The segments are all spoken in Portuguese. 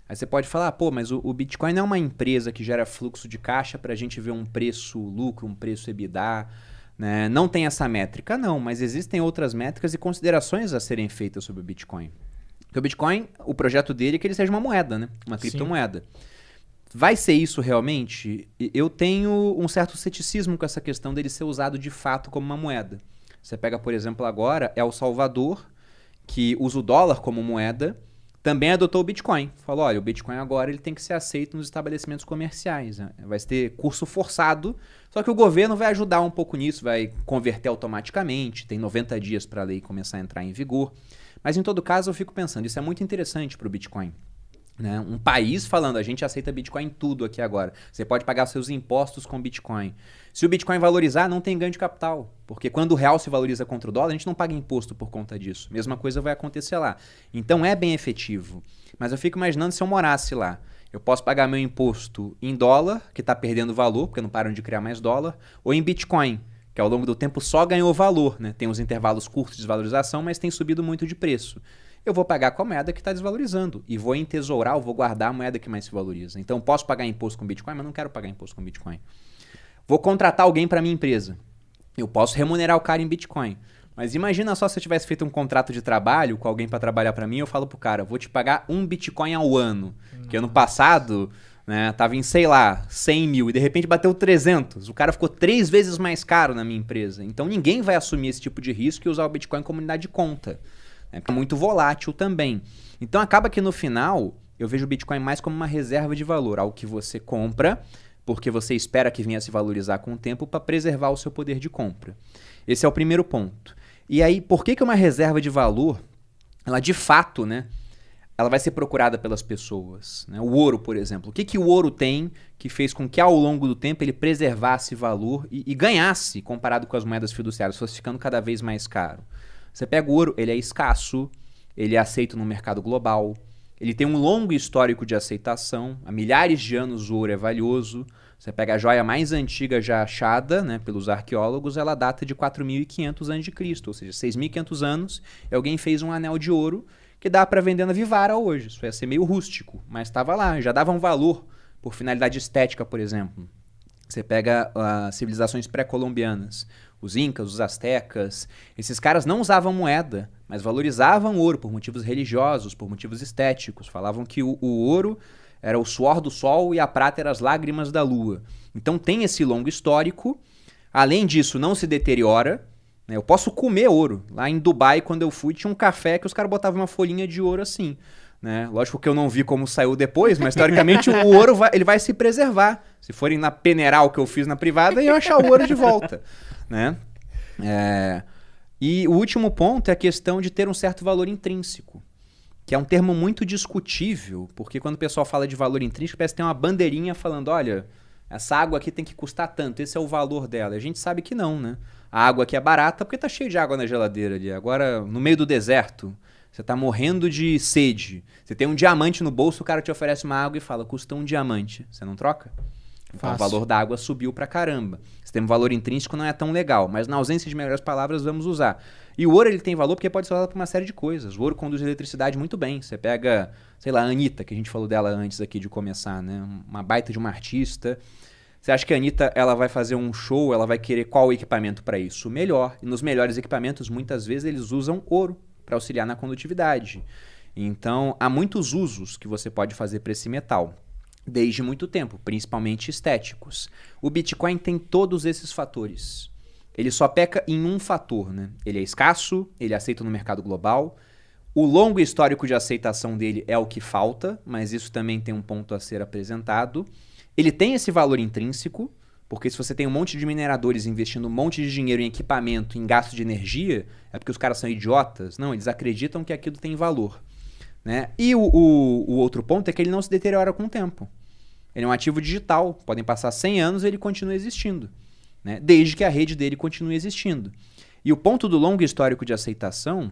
Aí você pode falar, pô, mas o Bitcoin não é uma empresa que gera fluxo de caixa para a gente ver um preço lucro, um preço EBITDA, né? Não tem essa métrica, não, mas existem outras métricas e considerações a serem feitas sobre o Bitcoin. Porque o Bitcoin, o projeto dele é que ele seja uma moeda, né? Uma Sim. criptomoeda. Vai ser isso realmente? Eu tenho um certo ceticismo com essa questão dele ser usado de fato como uma moeda. Você pega, por exemplo, agora, El Salvador, que usa o dólar como moeda, também adotou o Bitcoin. Falou, olha, o Bitcoin agora ele tem que ser aceito nos estabelecimentos comerciais. Né? Vai ter curso forçado, só que o governo vai ajudar um pouco nisso, vai converter automaticamente, tem 90 dias para a lei começar a entrar em vigor. Mas em todo caso eu fico pensando, isso é muito interessante para o Bitcoin. Né? Um país falando, a gente aceita Bitcoin em tudo aqui agora. Você pode pagar seus impostos com Bitcoin. Se o Bitcoin valorizar, não tem ganho de capital. Porque quando o real se valoriza contra o dólar, a gente não paga imposto por conta disso. Mesma coisa vai acontecer lá. Então é bem efetivo. Mas eu fico imaginando se eu morasse lá. Eu posso pagar meu imposto em dólar, que está perdendo valor, porque não param de criar mais dólar, ou em Bitcoin, que ao longo do tempo só ganhou valor. Né? Tem os intervalos curtos de desvalorização, mas tem subido muito de preço. Eu vou pagar com a moeda que está desvalorizando. E vou entesourar, ou vou guardar a moeda que mais se valoriza. Então, posso pagar imposto com Bitcoin, mas não quero pagar imposto com Bitcoin. Vou contratar alguém para minha empresa. Eu posso remunerar o cara em Bitcoin. Mas imagina só se eu tivesse feito um contrato de trabalho com alguém para trabalhar para mim, eu falo pro cara, vou te pagar 1 Bitcoin ao ano. Que ano passado, né, tava em, sei lá, 100 mil e de repente bateu 300. O cara ficou 3 vezes mais caro na minha empresa. Então ninguém vai assumir esse tipo de risco e usar o Bitcoin como unidade de conta. É muito volátil também. Então acaba que no final eu vejo o Bitcoin mais como uma reserva de valor, algo que você compra porque você espera que venha a se valorizar com o tempo para preservar o seu poder de compra. Esse é o primeiro ponto. E aí, por que uma reserva de valor, ela de fato, né, ela vai ser procurada pelas pessoas? Né? O ouro, por exemplo. O que o ouro tem que fez com que ao longo do tempo ele preservasse valor e ganhasse comparado com as moedas fiduciárias, fosse ficando cada vez mais caro? Você pega o ouro, ele é escasso, ele é aceito no mercado global, ele tem um longo histórico de aceitação, há milhares de anos o ouro é valioso. Você pega a joia mais antiga já achada, né, pelos arqueólogos, ela data de 4.500 a.C., ou seja, 6.500 anos, e alguém fez um anel de ouro que dá para vender na Vivara hoje. Isso ia ser meio rústico, mas estava lá, já dava um valor por finalidade estética, por exemplo. Você pega as civilizações pré-colombianas, os incas, os astecas, esses caras não usavam moeda, mas valorizavam ouro por motivos religiosos, por motivos estéticos. Falavam que o ouro era o suor do sol e a prata eram as lágrimas da lua. Então tem esse longo histórico. Além disso, não se deteriora. Né? Eu posso comer ouro. Lá em Dubai, quando eu fui, tinha um café que os caras botavam uma folhinha de ouro assim. Né? Lógico que eu não vi como saiu depois, mas teoricamente o ouro ele vai se preservar. Se forem na Peneral que eu fiz na privada, iam achar o ouro de volta. Né? E o último ponto é a questão de ter um certo valor intrínseco, que é um termo muito discutível, porque quando o pessoal fala de valor intrínseco, parece que tem uma bandeirinha falando, olha, essa água aqui tem que custar tanto, esse é o valor dela. A gente sabe que não, né? A água aqui é barata porque tá cheio de água na geladeira ali. Agora, no meio do deserto, você tá morrendo de sede. Você tem um diamante no bolso, o cara te oferece uma água e fala, custa um diamante. Você não troca? Então, o valor da água subiu pra caramba. Se tem um valor intrínseco, não é tão legal. Mas na ausência de melhores palavras, vamos usar. E o ouro ele tem valor porque pode ser usado para uma série de coisas. O ouro conduz eletricidade muito bem. Você pega, sei lá, a Anitta, que a gente falou dela antes aqui de começar, né? Uma baita de uma artista. Você acha que a Anitta ela vai fazer um show, ela vai querer qual equipamento para isso? O melhor. E nos melhores equipamentos, muitas vezes, eles usam ouro para auxiliar na condutividade. Então, há muitos usos que você pode fazer para esse metal. Desde muito tempo, principalmente estéticos. O Bitcoin tem todos esses fatores. Ele só peca em um fator, né? Ele é escasso, ele é aceito no mercado global. O longo histórico de aceitação dele é o que falta, mas isso também tem um ponto a ser apresentado. Ele tem esse valor intrínseco, porque se você tem um monte de mineradores investindo um monte de dinheiro em equipamento, em gasto de energia, é porque os caras são idiotas? Não, eles acreditam que aquilo tem valor. Né? E o outro ponto é que ele não se deteriora com o tempo. Ele é um ativo digital, podem passar 100 anos e ele continua existindo, né? Desde que a rede dele continue existindo. E o ponto do longo histórico de aceitação,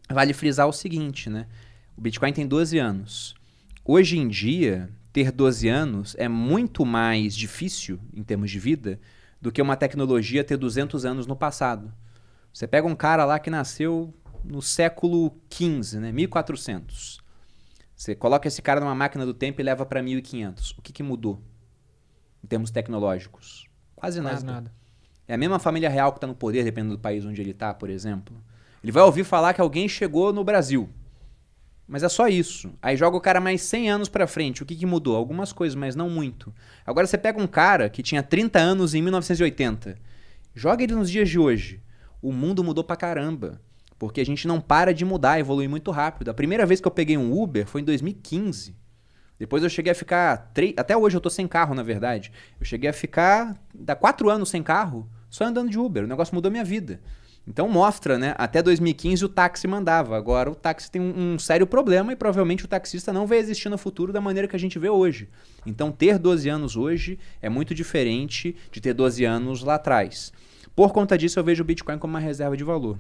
vale frisar o seguinte, né? O Bitcoin tem 12 anos. Hoje em dia, ter 12 anos é muito mais difícil, em termos de vida, do que uma tecnologia ter 200 anos no passado. Você pega um cara lá que nasceu no século XV, né? 1400. Você coloca esse cara numa máquina do tempo e leva para 1500. O que, que mudou em termos tecnológicos? Quase nada. Quase nada. É a mesma família real que está no poder, dependendo do país onde ele está, por exemplo. Ele vai ouvir falar que alguém chegou no Brasil. Mas é só isso. Aí joga o cara mais 100 anos pra frente. O que, que mudou? Algumas coisas, mas não muito. Agora você pega um cara que tinha 30 anos em 1980. Joga ele nos dias de hoje. O mundo mudou pra caramba. Porque a gente não para de mudar, evolui muito rápido. A primeira vez que eu peguei um Uber foi em 2015. Depois eu cheguei a ficar... Até hoje eu tô sem carro, na verdade. Eu cheguei a ficar... Dá 4 anos sem carro, só andando de Uber. O negócio mudou minha vida. Então mostra, né? Até 2015 o táxi mandava. Agora o táxi tem um sério problema e provavelmente o taxista não vai existir no futuro da maneira que a gente vê hoje. Então ter 12 anos hoje é muito diferente de ter 12 anos lá atrás. Por conta disso eu vejo o Bitcoin como uma reserva de valor.